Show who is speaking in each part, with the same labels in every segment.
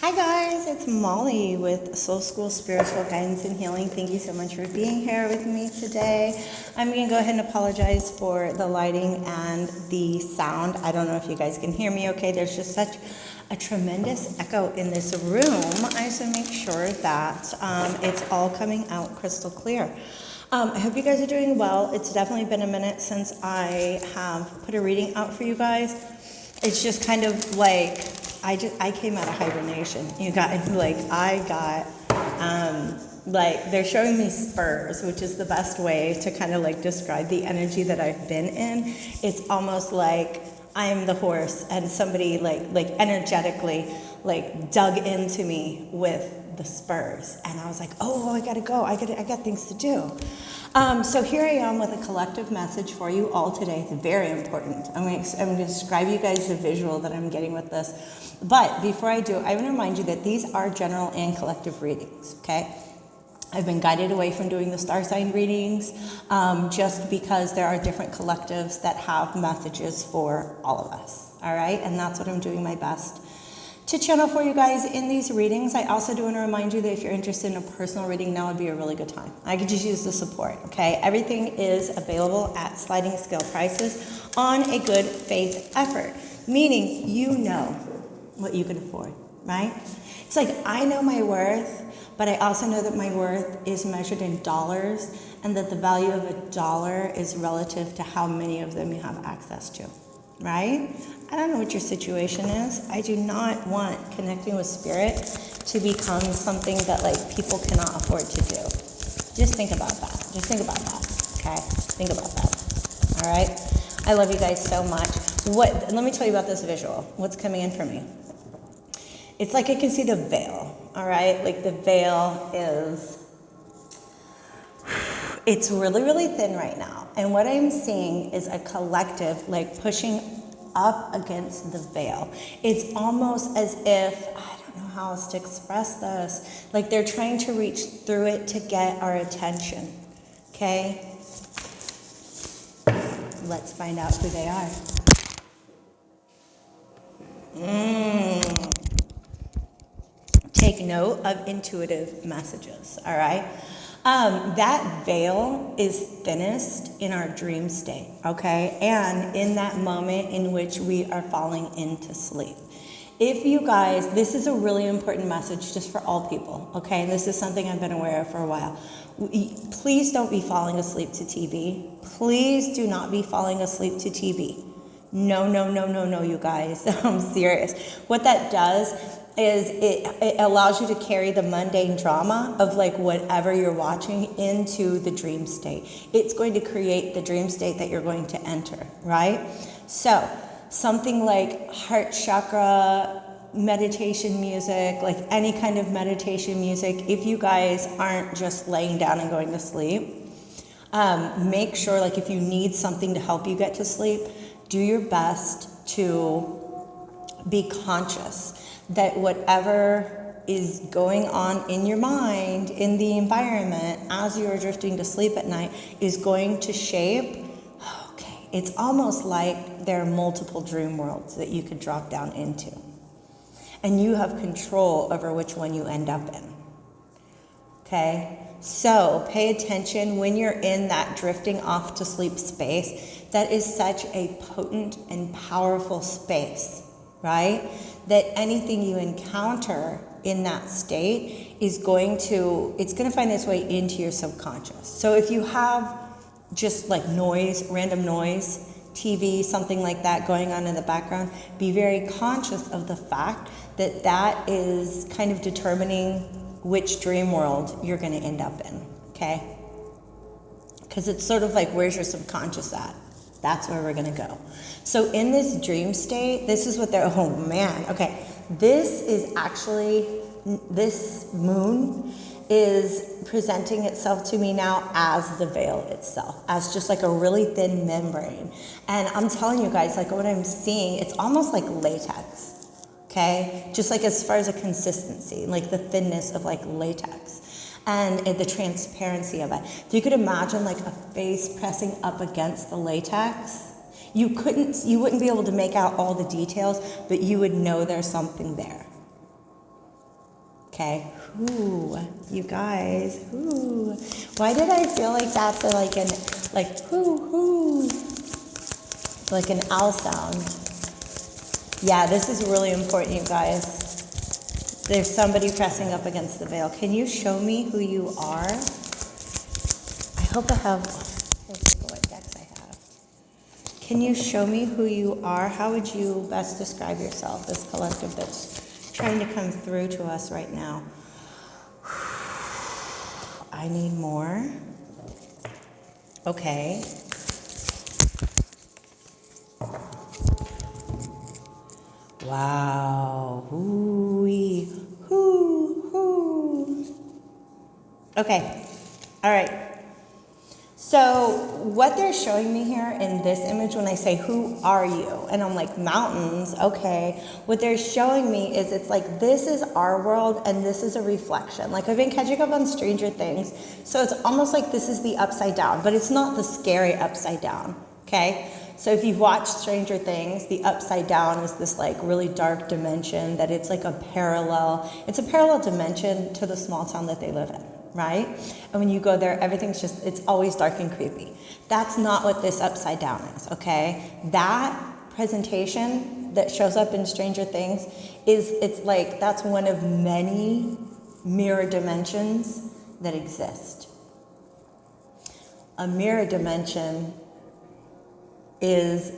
Speaker 1: Hi guys, it's Molly with Soul School Spiritual Guidance and Healing. Thank you so much for being here with me today. I'm going to go ahead and apologize for the lighting and the sound. I don't know if you guys can hear me okay. There's just such a tremendous echo in this room. I just want to make sure that it's all coming out crystal clear. I hope you guys are doing well. It's definitely been a minute since I have put a reading out for you guys. It's just kind of like I came out of hibernation. You guys, they're showing me spurs, which is the best way to kind of like describe the energy that I've been in. It's almost like I'm the horse and somebody like energetically like dug into me with the spurs. And I was like, oh, I gotta go. I got things to do. So here I am with a collective message for you all today. It's very important. I'm going to describe you guys the visual that I'm getting with this. But before I do, I want to remind you that these are general and collective readings, okay? I've been guided away from doing the star sign readings just because there are different collectives that have messages for all of us, all right? And that's what I'm doing my best to channel for you guys in these readings. I also do want to remind you that if you're interested in a personal reading, now would be a really good time. I could just use the support, okay? Everything is available at sliding scale prices on a good faith effort, meaning you know what you can afford, right? It's like I know my worth, but I also know that my worth is measured in dollars and that the value of $1 is relative to how many of them you have access to, right? I don't know what your situation is. I do not want connecting with spirit to become something that like people cannot afford to do. Just think about that. Just think about that, okay? Think about that, all right? I love you guys so much. Let me tell you about this visual. What's coming in for me? It's like I can see the veil, all right? Like the veil it's really, really thin right now. And what I'm seeing is a collective like pushing up against the veil. It's almost as if, I don't know how else to express this, like they're trying to reach through it to get our attention, okay? Let's find out who they are. Take note of intuitive messages, all right? That veil is thinnest in our dream state, okay? And in that moment in which we are falling into sleep. If you guys, this is a really important message just for all people, okay? And this is something I've been aware of for a while. Please don't be falling asleep to TV. Please do not be falling asleep to TV. No, you guys. I'm serious. What that does is it allows you to carry the mundane drama of like whatever you're watching into the dream state. It's going to create the dream state that you're going to enter, right? So something like heart chakra meditation music, like any kind of meditation music, if you guys aren't just laying down and going to sleep, make sure like if you need something to help you get to sleep, do your best to be conscious that whatever is going on in your mind, in the environment, as you are drifting to sleep at night, is going to shape, okay, it's almost like there are multiple dream worlds that you could drop down into. And you have control over which one you end up in, okay? So pay attention when you're in that drifting off to sleep space. That is such a potent and powerful space, right? That anything you encounter in that state is going to find its way into your subconscious. So if you have just like noise, random noise, TV, something like that going on in the background, be very conscious of the fact that that is kind of determining which dream world you're going to end up in, okay? Because it's sort of like, where's your subconscious at? That's where we're going to go. So in this dream state, this is what they're, oh man, okay. This moon is presenting itself to me now as the veil itself, as just like a really thin membrane. And I'm telling you guys, like what I'm seeing, it's almost like latex, okay? Just like as far as a consistency, like the thinness of like latex. And the transparency of it. If you could imagine like a face pressing up against the latex, you wouldn't be able to make out all the details, but you would know there's something there. Okay, ooh, you guys, ooh. Why did I feel like that's like ooh, like an owl sound? Yeah, this is really important, you guys. There's somebody pressing up against the veil. Can you show me who you are? I hope I have, let's see what decks I have. Can you show me who you are? How would you best describe yourself, this collective that's trying to come through to us right now? I need more. Okay. Wow. Hoo-wee. Hoo. Okay. All right. So what they're showing me here in this image when I say, who are you? And I'm like, mountains, okay. What they're showing me is it's like, this is our world and this is a reflection. Like I've been catching up on Stranger Things. So it's almost like this is the upside down, but it's not the scary upside down, okay? So if you've watched Stranger Things, the upside down is this like really dark dimension that it's like it's a parallel dimension to the small town that they live in. Right? And when you go there, it's always dark and creepy. That's not what this upside down is, okay? That presentation that shows up in Stranger Things it's like, that's one of many mirror dimensions that exist. A mirror dimension is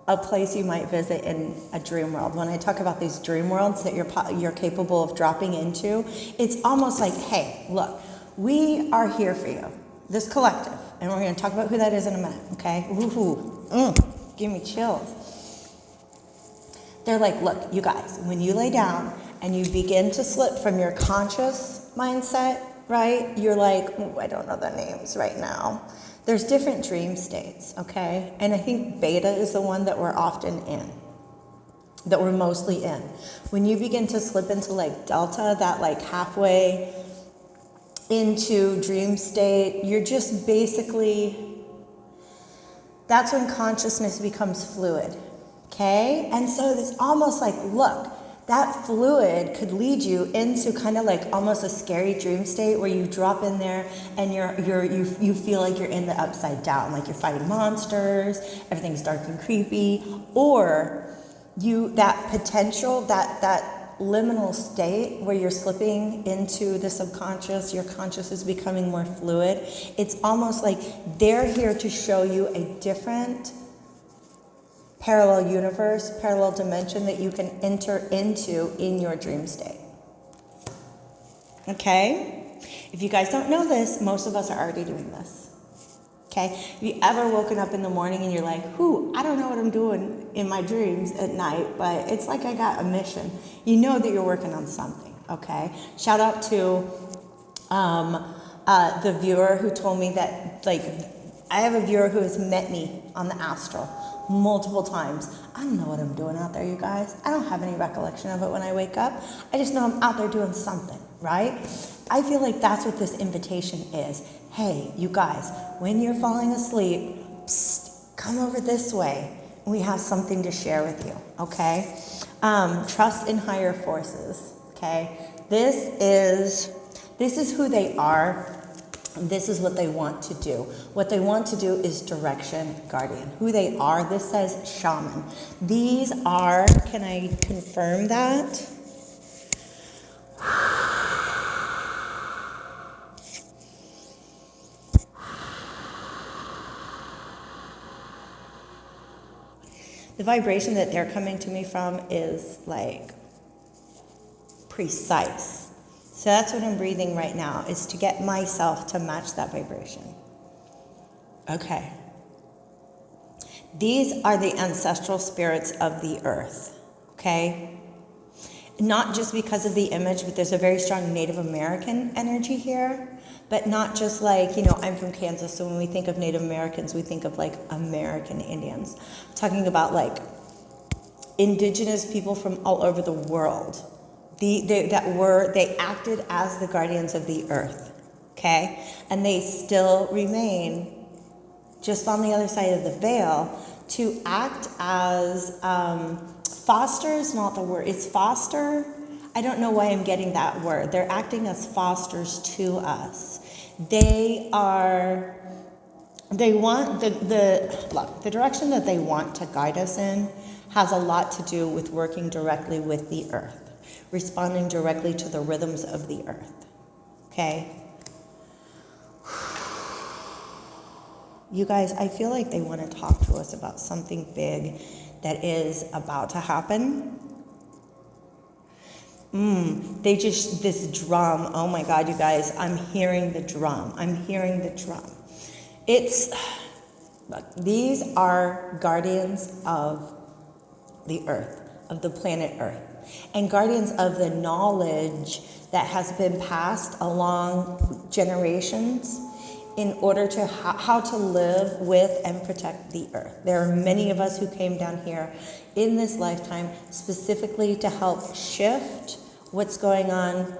Speaker 1: a place you might visit in a dream world. When I talk about these dream worlds that you're capable of dropping into, it's almost like, hey, look, we are here for you, this collective, and we're going to talk about who that is in a minute, okay? Give me chills. They're like, look, you guys, when you lay down and you begin to slip from your conscious mindset, right? You're like, I don't know the names right now. There's different dream states, okay? And I think beta is the one that we're often in, that we're mostly in. When you begin to slip into like delta, that like halfway into dream state, you're just basically, that's when consciousness becomes fluid, okay? And so it's almost like, look, that fluid could lead you into kind of like almost a scary dream state where you drop in there and you feel like you're in the upside down, like you're fighting monsters, everything's dark and creepy, or that potential, that liminal state where you're slipping into the subconscious, your conscious is becoming more fluid. It's almost like they're here to show you a different parallel universe, parallel dimension that you can enter into in your dream state. Okay? If you guys don't know this, most of us are already doing this. Okay? Have you ever woken up in the morning and you're like, I don't know what I'm doing in my dreams at night, but it's like I got a mission. You know that you're working on something, okay? Shout out to the viewer who told me that, like, I have a viewer who has met me on the astral multiple times. I don't know what I'm doing out there, you guys. I don't have any recollection of it when I wake up. I just know I'm out there doing something, right? I feel like that's what this invitation is. Hey, you guys, when you're falling asleep, come over this way. We have something to share with you, okay? Trust in higher forces, okay? This is who they are. This is what they want to do. What they want to do is direction guardian. Who they are, this says shaman. These are, can I confirm that? The vibration that they're coming to me from is like precise. So that's what I'm breathing right now, is to get myself to match that vibration. Okay. These are the ancestral spirits of the earth, okay? Not just because of the image, but there's a very strong Native American energy here, but not just like, I'm from Kansas, so when we think of Native Americans, we think of like American Indians. I'm talking about like indigenous people from all over the world. They acted as the guardians of the earth, okay? And they still remain just on the other side of the veil to act as, foster is not the word, it's foster. I don't know why I'm getting that word. They're acting as fosters to us. They want the direction that they want to guide us in has a lot to do with working directly with the earth, responding directly to the rhythms of the earth. Okay? You guys, I feel like they want to talk to us about something big that is about to happen. This drum, oh my God, you guys, I'm hearing the drum. Look, these are guardians of the earth, of the planet Earth, and guardians of the knowledge that has been passed along generations in order to how to live with and protect the earth. There are many of us who came down here in this lifetime specifically to help shift what's going on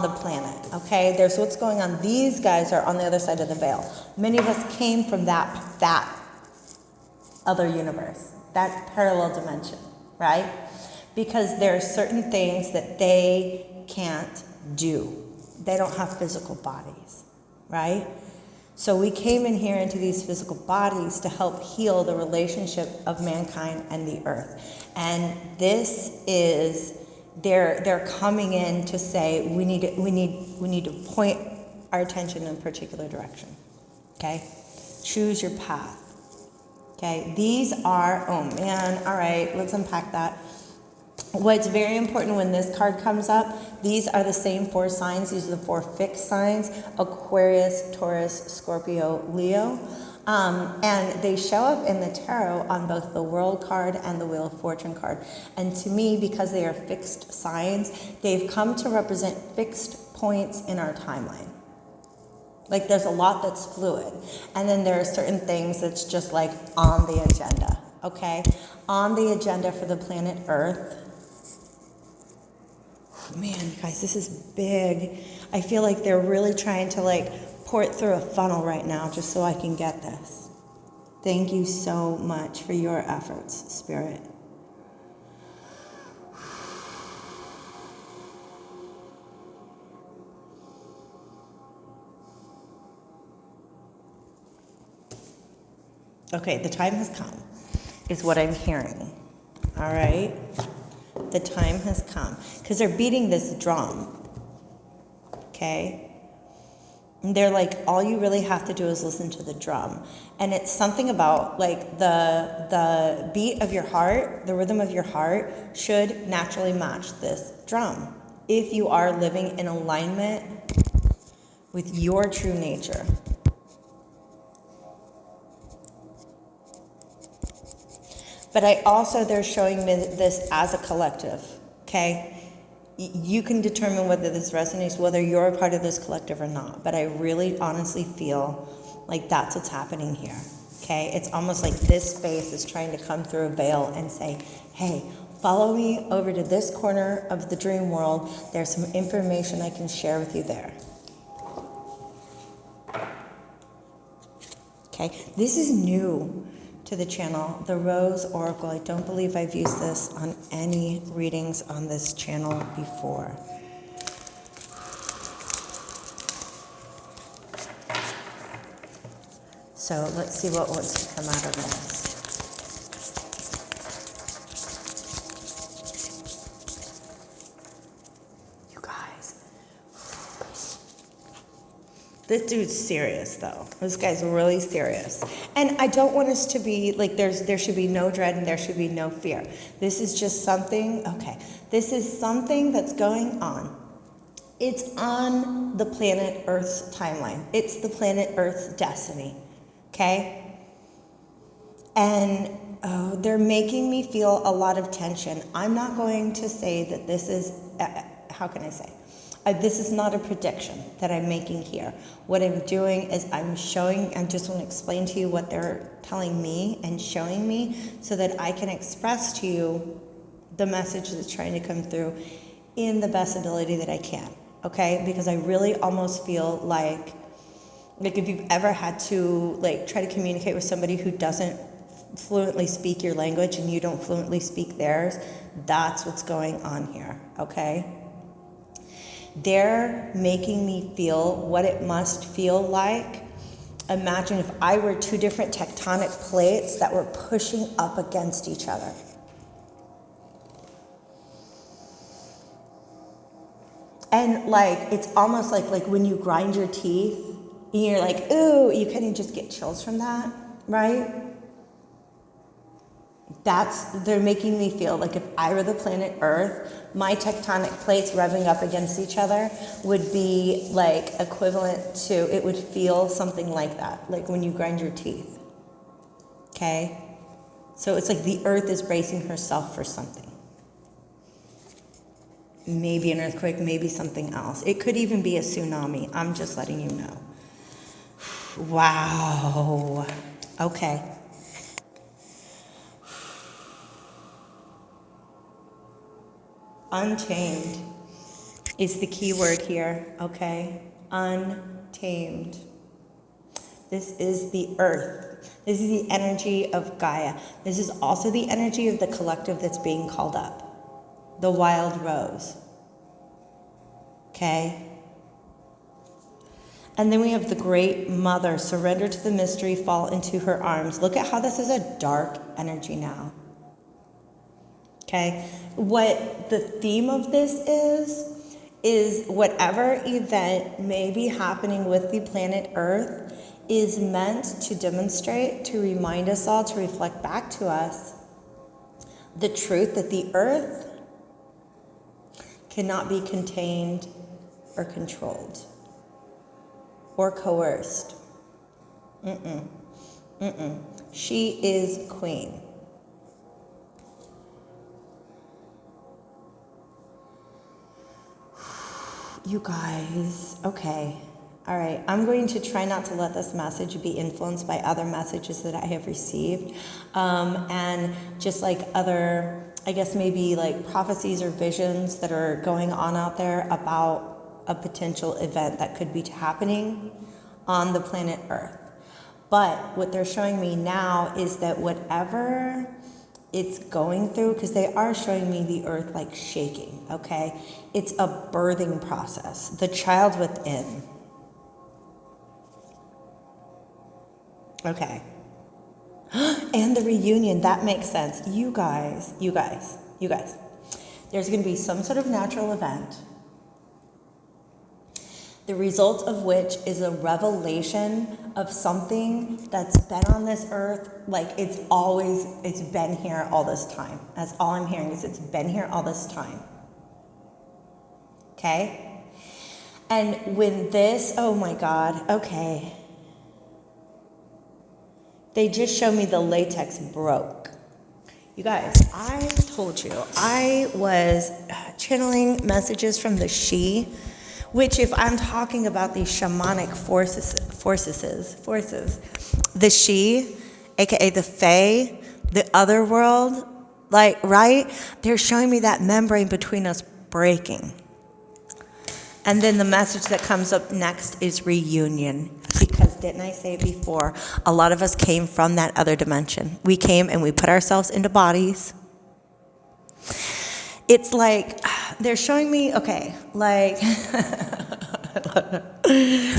Speaker 1: the planet, okay? There's what's going on. These guys are on the other side of the veil. Many of us came from that other universe, that parallel dimension, right? Because there are certain things that they can't do. They don't have physical bodies, right? So we came in here into these physical bodies to help heal the relationship of mankind and the earth. And this is, they're coming in to say we need to point our attention in a particular direction. Okay? Choose your path. Okay? These are, oh man, all right, let's unpack that. What's very important when this card comes up, these are the same 4 signs. These are the 4 fixed signs: Aquarius, Taurus, Scorpio, Leo. And they show up in the tarot on both the World card and the Wheel of Fortune card. And to me, because they are fixed signs, they've come to represent fixed points in our timeline. Like there's a lot that's fluid. And then there are certain things that's just like on the agenda, okay? On the agenda for the planet Earth. Man, you guys, this is big. I feel like they're really trying to like pour it through a funnel right now just so I can get this. Thank you so much for your efforts, Spirit. Okay, the time has come, is what I'm hearing. All right? The time has come. Because they're beating this drum. Okay? And they're like, all you really have to do is listen to the drum. And it's something about like the beat of your heart, the rhythm of your heart should naturally match this drum if you are living in alignment with your true nature. But they're showing me this as a collective, okay? You can determine whether this resonates, whether you're a part of this collective or not. But I really honestly feel like that's what's happening here, okay? It's almost like this space is trying to come through a veil and say, hey, follow me over to this corner of the dream world. There's some information I can share with you there. Okay, this is new to the channel, the Rose Oracle. I don't believe I've used this on any readings on this channel before. So let's see what wants to come out of this. You guys. This dude's serious, though. This guy's really serious. And I don't want us to be, like, there should be no dread and there should be no fear. This is just something, okay, this is something that's going on. It's on the planet Earth's timeline. It's the planet Earth's destiny, okay? And they're making me feel a lot of tension. I'm not going to say that this is, how can I say? This is not a prediction that I'm making here. What I'm doing is I just want to explain to you what they're telling me and showing me so that I can express to you the message that's trying to come through in the best ability that I can, okay? Because I really almost feel like if you've ever had to like try to communicate with somebody who doesn't fluently speak your language and you don't fluently speak theirs, That's what's going on here, okay? They're making me feel what it must feel like. Imagine if I were two different tectonic plates that were pushing up against each other. And like, it's almost like when you grind your teeth, and you're like, ooh, you kind of just get chills from that, right? They're making me feel like if I were the planet Earth, my tectonic plates revving up against each other would be like equivalent to, it would feel something like that, like when you grind your teeth, okay? So it's like the Earth is bracing herself for something. Maybe an earthquake, maybe something else. It could even be a tsunami. I'm just letting you know. Wow. Okay. Untamed is the key word here, okay? Untamed. This is the earth. This is the energy of Gaia. This is also the energy of the collective that's being called up. The wild rose. Okay? And then we have the great mother, surrender to the mystery, fall into her arms. Look at how this is a dark energy now. Okay? What the theme of this is whatever event may be happening with the planet Earth is meant to demonstrate, to remind us all, to reflect back to us the truth that the Earth cannot be contained or controlled or coerced. She is queen. You guys, okay. All right, I'm going to try not to let this message be influenced by other messages that I have received. And just like other, I guess maybe like prophecies or visions that are going on out there about a potential event that could be happening on the planet Earth. But what they're showing me now is that whatever it's going through, because they are showing me the Earth like shaking, okay? It's a birthing process. The child within. Okay. And the reunion, that makes sense. You guys. There's going to be some sort of natural event, the result of which is a revelation of something that's been on this earth, like it's been here all this time. That's all I'm hearing is it's been here all this time. Okay? And when this, oh my God, okay. They just showed me the latex broke. You guys, I told you, I was channeling messages from the she, which if I'm talking about these shamanic forces, the she, aka the fae, the other world, like, right? They're showing me that membrane between us breaking. And then the message that comes up next is reunion. Because didn't I say it before? A lot of us came from that other dimension. We came and we put ourselves into bodies. It's like, they're showing me, okay, like,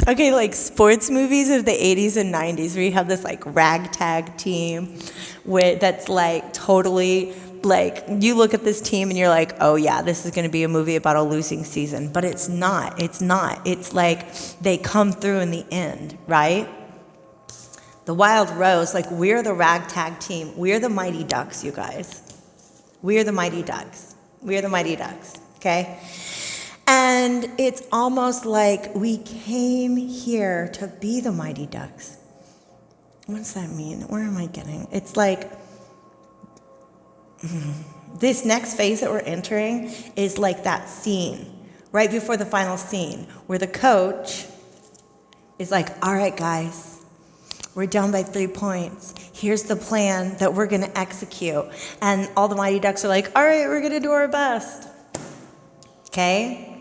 Speaker 1: okay, like sports movies of the 80s and 90s where you have this like ragtag team that's like totally, like, you look at this team and you're like, oh yeah, this is going to be a movie about a losing season. But it's not. It's like they come through in the end, right? The Wild Rose, like, we're the ragtag team. We're the Mighty Ducks, you guys. We're the Mighty Ducks, okay? And it's almost like we came here to be the Mighty Ducks. What does that mean? Where am I getting? It's like, this next phase that we're entering is like that scene, right before the final scene, where the coach is like, all right, guys, we're down by 3 points. Here's the plan that we're going to execute. And all the Mighty Ducks are like, all right, we're going to do our best. Okay?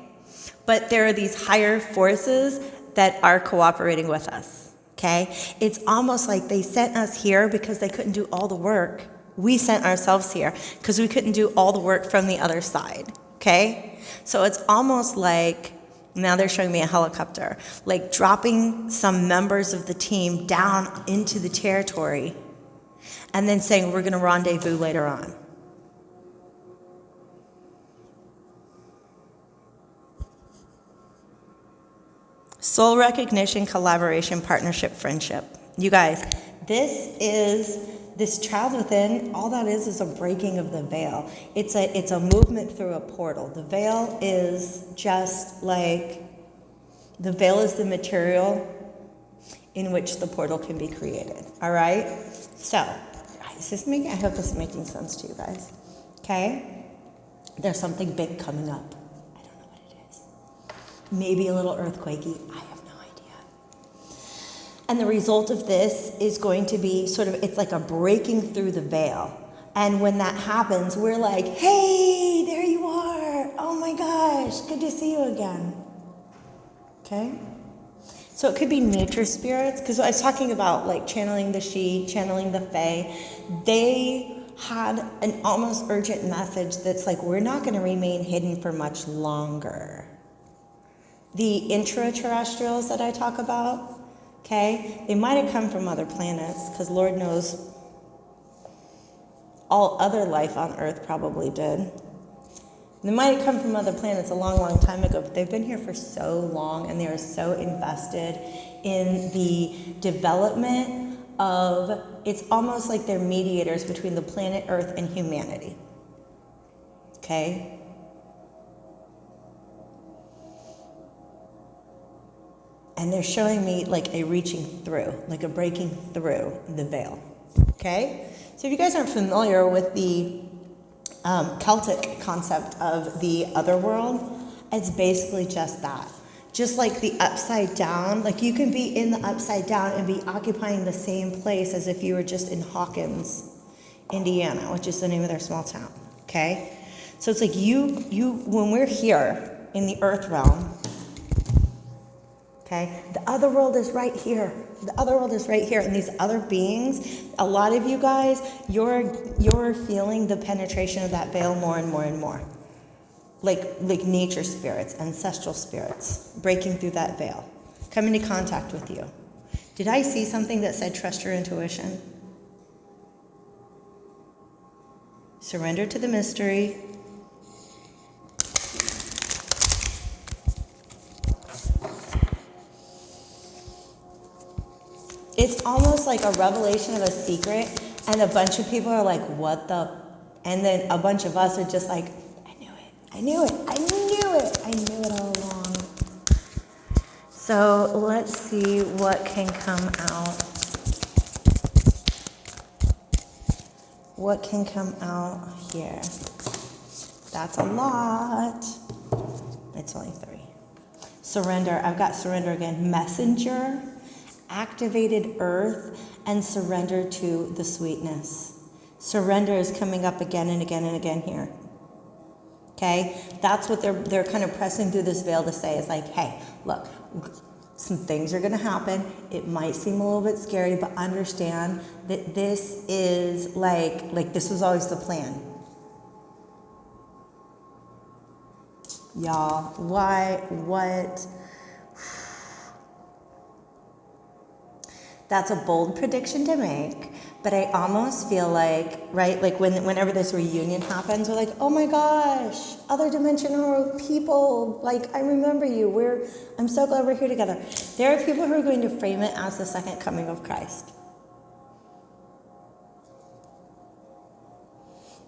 Speaker 1: But there are these higher forces that are cooperating with us. Okay? It's almost like they sent us here because they couldn't do all the work. We sent ourselves here because we couldn't do all the work from the other side, okay? So it's almost like, now they're showing me a helicopter, like dropping some members of the team down into the territory and then saying, we're going to rendezvous later on. Soul recognition, collaboration, partnership, friendship. You guys, this child within, all that is a breaking of the veil. It's a movement through a portal. The veil is just like, the veil is the material in which the portal can be created, all right? So, I hope this is making sense to you guys, okay? There's something big coming up. I don't know what it is. Maybe a little earthquakey, I have no idea. And the result of this is going to be it's like a breaking through the veil. And when that happens, we're like, hey, there you are. Oh my gosh, good to see you again. Okay? So it could be nature spirits, because I was talking about like channeling the she, channeling the fae. They had an almost urgent message that's like, we're not going to remain hidden for much longer. The intraterrestrials that I talk about, okay, they might have come from other planets, because Lord knows all other life on Earth probably did. They might have come from other planets a long, long time ago, but they've been here for so long, and they are so invested in the development of, it's almost like they're mediators between the planet Earth and humanity. Okay? And they're showing me like a reaching through, like a breaking through the veil. Okay? So if you guys aren't familiar with the Celtic concept of the other world, it's basically just that. Just like the upside down, like you can be in the upside down and be occupying the same place as if you were just in Hawkins, Indiana, which is the name of their small town, okay? So it's like you when we're here in the earth realm, okay, the other world is right here. The other world is right here, and these other beings, a lot of you guys, you're feeling the penetration of that veil more and more and more. Like nature spirits, ancestral spirits, breaking through that veil, coming into contact with you. Did I see something that said trust your intuition? Surrender to the mystery. It's almost like a revelation of a secret, and a bunch of people are like, what the? And then a bunch of us are just like, I knew it all along. So let's see what can come out. What can come out here? That's a lot. It's only 3. Surrender. I've got surrender again. Messenger, activated earth, and surrender to the sweetness. Surrender is coming up again and again and again here. Okay, that's what they're kind of pressing through this veil to say. Is like, hey, look, some things are going to happen. It might seem a little bit scary, but understand that this is like this was always the plan. Y'all, what? That's a bold prediction to make. But I almost feel like, right, like whenever this reunion happens, we're like, oh my gosh, other dimensional people, like I remember you. I'm so glad we're here together. There are people who are going to frame it as the second coming of Christ.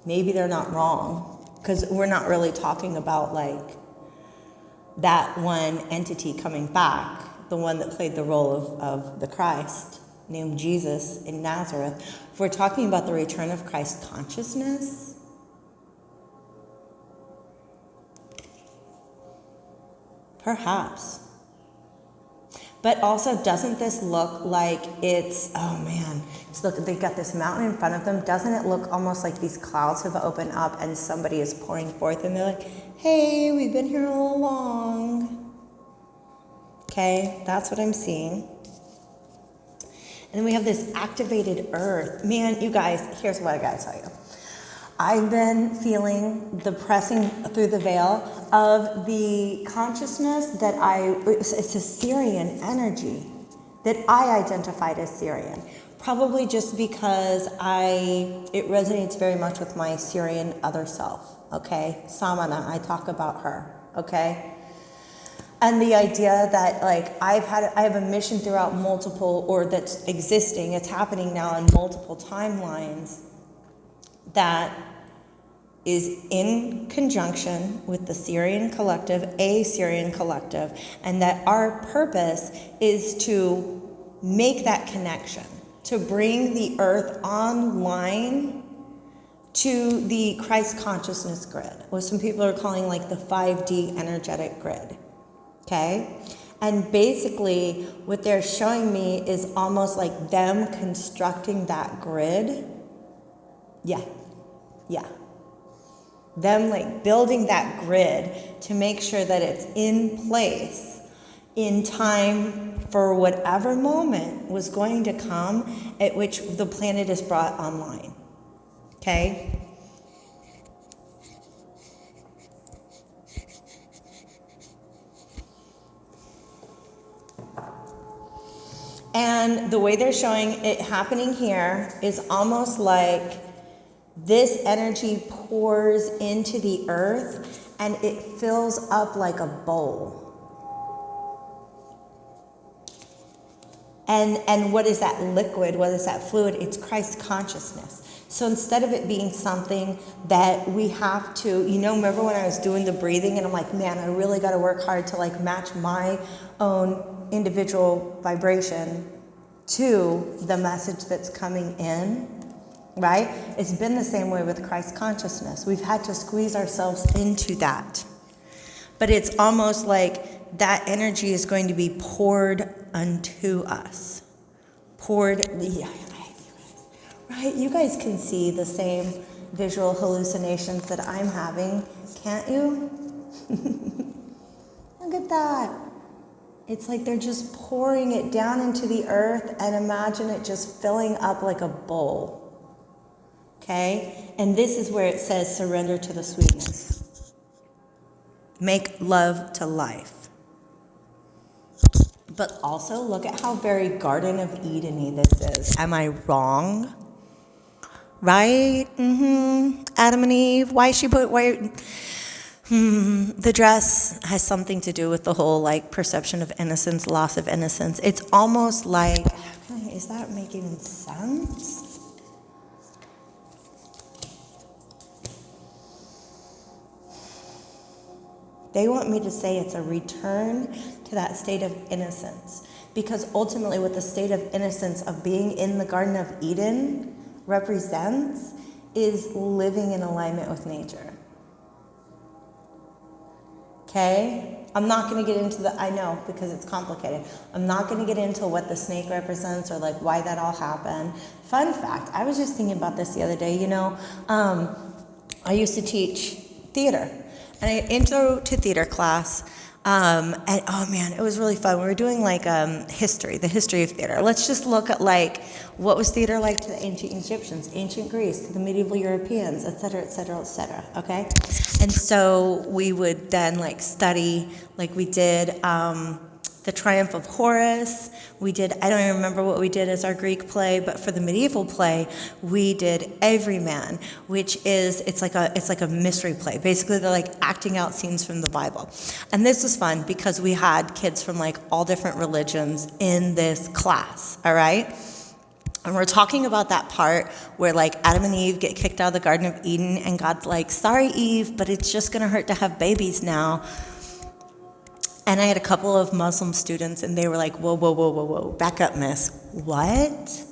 Speaker 1: Maybe they're not wrong, because we're not really talking about like that one entity coming back, the one that played the role of the Christ, named Jesus in Nazareth. If we're talking about the return of Christ consciousness, perhaps. But also, doesn't this look like it's, oh man, look, they've got this mountain in front of them. Doesn't it look almost like these clouds have opened up and somebody is pouring forth and they're like, hey, we've been here all along. Okay, that's what I'm seeing. And then we have this activated earth. Man, you guys, here's what I gotta tell you. I've been feeling the pressing through the veil of the consciousness that it's a Syrian energy that I identified as Syrian. Probably just because it resonates very much with my Syrian other self, okay? Samana, I talk about her, okay? And the idea that like I have a mission throughout multiple, or that's existing, it's happening now in multiple timelines, that is in conjunction with the Syrian collective, a Syrian collective, and that our purpose is to make that connection, to bring the earth online to the Christ consciousness grid, what some people are calling like the 5D energetic grid, okay? And basically what they're showing me is almost like them constructing that grid. Yeah. Them like building that grid to make sure that it's in place in time for whatever moment was going to come at which the planet is brought online, okay? And the way they're showing it happening here is almost like this energy pours into the earth and it fills up like a bowl. And what is that liquid? What is that fluid? It's Christ consciousness. So instead of it being something that we have to, remember when I was doing the breathing and I'm like, man, I really got to work hard to like match my own individual vibration to the message that's coming in, right? It's been the same way with Christ consciousness. We've had to squeeze ourselves into that. But it's almost like that energy is going to be poured unto us. Right? You guys can see the same visual hallucinations that I'm having, can't you? Look at that. It's like they're just pouring it down into the earth, and imagine it just filling up like a bowl. Okay? And this is where it says surrender to the sweetness. Make love to life. But also look at how very Garden of Eden-y this is. Am I wrong? Right? Adam and Eve. The dress has something to do with the whole like perception of innocence, loss of innocence. It's almost like, is that making sense? They want me to say it's a return to that state of innocence. Because ultimately what the state of innocence of being in the Garden of Eden represents is living in alignment with nature. Okay? I'm not going to get into I know, because it's complicated. I'm not going to get into what the snake represents or like why that all happened. Fun fact, I was just thinking about this the other day. I used to teach theater. And I intro to theater class, and oh man, it was really fun. We were doing like the history of theater. Let's just look at like what was theater like to the ancient Egyptians, ancient Greece, to the medieval Europeans, et cetera, okay? And so we would then like study, like we did the Triumph of Horus. I don't even remember what we did as our Greek play, but for the medieval play, we did Everyman, which is, it's like a mystery play. Basically, they're like acting out scenes from the Bible. And this was fun because we had kids from like all different religions in this class, all right? And we're talking about that part where like Adam and Eve get kicked out of the Garden of Eden and God's like, sorry, Eve, but it's just gonna hurt to have babies now. And I had a couple of Muslim students, and they were like, whoa, back up, miss. What?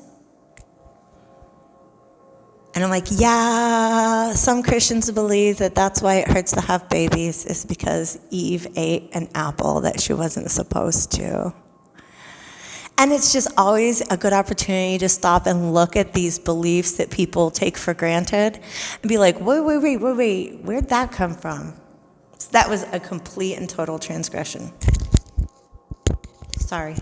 Speaker 1: And I'm like, yeah, some Christians believe that that's why it hurts to have babies, is because Eve ate an apple that she wasn't supposed to. And it's just always a good opportunity to stop and look at these beliefs that people take for granted and be like, wait, where'd that come from? So that was a complete and total transgression. Sorry.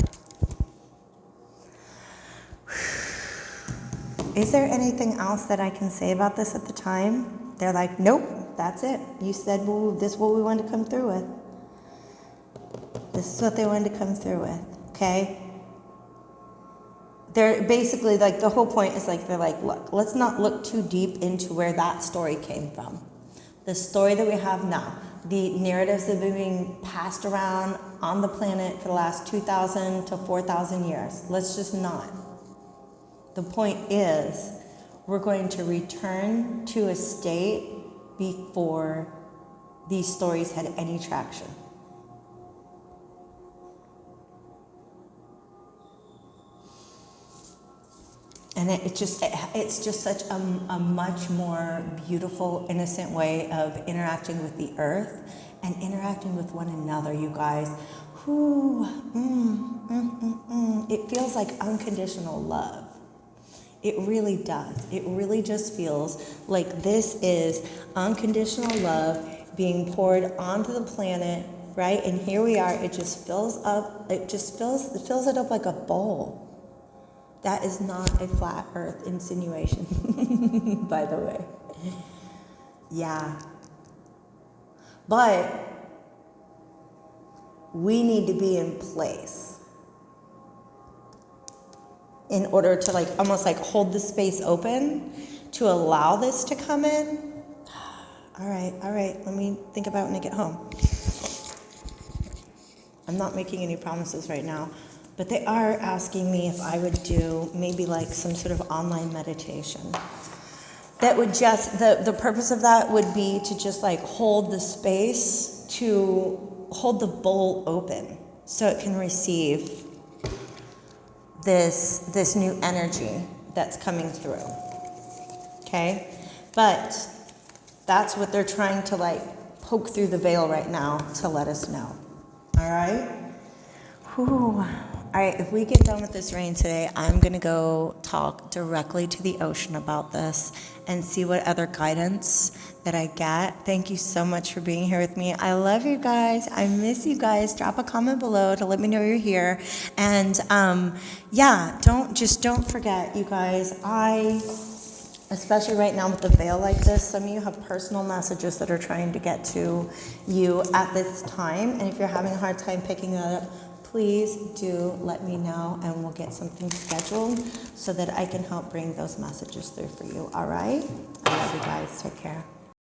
Speaker 1: is there anything else that I can say about this at the time? They're like, nope, that's it. You said, well, this is what we wanted to come through with. This is what they wanted to come through with, okay? They're basically like, the whole point is like, they're like, look, let's not look too deep into where that story came from. The story that we have now, the narratives that have been being passed around on the planet for the last 2,000 to 4,000 years. Let's just not. The point is, we're going to return to a state before these stories had any traction. And it's just such a much more beautiful, innocent way of interacting with the earth and interacting with one another, you guys. It feels like unconditional love. It really does. It really just feels like this is unconditional love being poured onto the planet, right? And here we are. It just fills up. It fills it up like a bowl. That is not a flat earth insinuation, by the way. Yeah. But we need to be in place in order to like almost like hold the space open to allow this to come in. All right, let me think about when I get home. I'm not making any promises right now, but they are asking me if I would do maybe like some sort of online meditation. That would just, the purpose of that would be to just like hold the space, to hold the bowl open so it can receive this new energy that's coming through, okay? But that's what they're trying to like poke through the veil right now to let us know, all right? Whew. All right, if we get done with this rain today, I'm going to go talk directly to the ocean about this and see what other guidance that I get. Thank you so much for being here with me. I love you guys. I miss you guys. Drop a comment below to let me know you're here. And yeah, don't forget, you guys, especially right now with the veil like this, some of you have personal messages that are trying to get to you at this time. And if you're having a hard time picking that up, please do let me know and we'll get something scheduled so that I can help bring those messages through for you, all right? I love you guys. Take care.